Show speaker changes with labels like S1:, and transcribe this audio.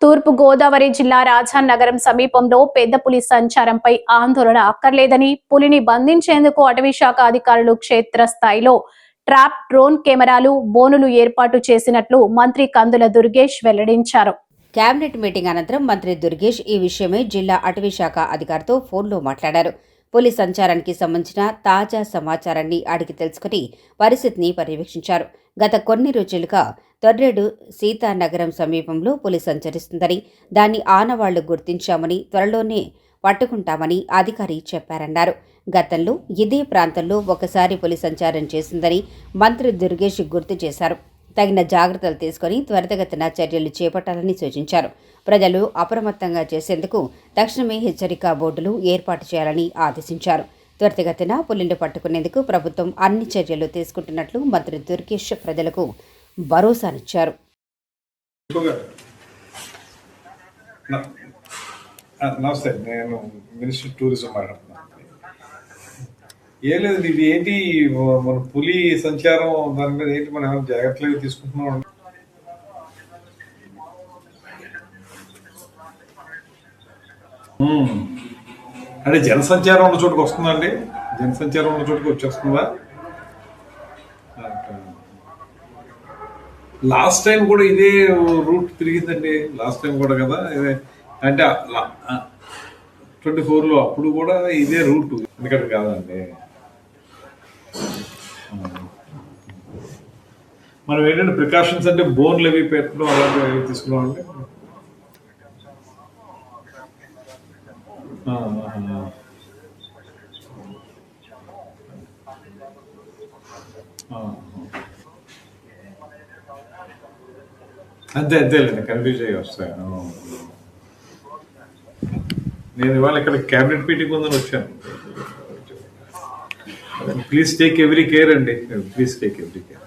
S1: తూర్పు గోదావరి జిల్లా రాజాన్ నగరం సమీపంలో పెద్ద పులి సంచారంపై ఆందోళన అక్కర్లేదని, పులిని బంధించేందుకు అటవీ శాఖ అధికారులు క్షేత్రస్థాయిలో ట్రాప్, డ్రోన్ కెమెరాలు, బోనులు ఏర్పాటు చేసినట్లు మంత్రి కందుల దుర్గేష్ వెల్లడించారు.
S2: కేబినెట్ మీటింగ్ అనంతరం మంత్రి దుర్గేష్ ఈ విషయమై జిల్లా అటవీ శాఖ అధికారితో ఫోన్లో మాట్లాడారు. పులి సంచారానికి సంబంధించిన తాజా సమాచారాన్ని అడిగి తెలుసుకుని పరిస్థితిని పర్యవేక్షించారు. గత కొన్ని రోజులుగా తొర్రేడు సీతానగరం సమీపంలో పులి సంచరిస్తుందని, దాన్ని ఆనవాళ్లు గుర్తించామని, త్వరలోనే పట్టుకుంటామని అధికారి చెప్పారన్నారు. గతంలో ఇదే ప్రాంతంలో ఒకసారి పులి సంచారం చేసిందని మంత్రి దుర్గేష్ గుర్తు చేశారు. తగిన జాగ్రత్తలు తీసుకుని త్వరితగతిన చర్యలు చేపట్టాలని సూచించారు. ప్రజలు అప్రమత్తంగా చేసేందుకు తక్షణమే హెచ్చరికా బోర్డులు ఏర్పాటు చేయాలని ఆదేశించారు. త్వరితగతిన పులిని పట్టుకునేందుకు ప్రభుత్వం అన్ని చర్యలు తీసుకుంటున్నట్లు మంత్రి దుర్గేష్ ప్రజలకు భరోసానిచ్చారు.
S3: నమస్తే, నేను మినిస్టర్ టూరిజం మాట్లాడుతున్నాను. ఏం లేదు, ఇది ఏంటి మన పులి సంచారం, దాని మీద ఏంటి మనం ఏమైనా జాగ్రత్తలు తీసుకుంటున్నాం? అంటే జనసంచారం ఉన్న చోటుకు వస్తుందండి? జనసంచారం ఉన్న చోటుకు వచ్చేస్తుందా? లాస్ట్ టైం కూడా ఇదే రూట్ తిరిగిందండి. లాస్ట్ టైం కూడా కదా ఇదే, అంటే 24లో అప్పుడు కూడా ఇదే రూట్, ఎందుకంటే కాదండి. మనం ఏంటంటే ప్రికాషన్స్ అంటే బోన్లు అవి పెట్టడం అలాంటివి తీసుకున్నామండి. అంతేలేండి, కన్ఫ్యూజ్ అయ్యి వస్తాయి. నేను ఇవాళ ఇక్కడ క్యాబినెట్ మీటింగ్ ఉందని వచ్చాను. ప్లీజ్ టేక్ ఎవ్రీ కేర్ అండి, ప్లీజ్ టేక్ ఎవ్రీ కేర్.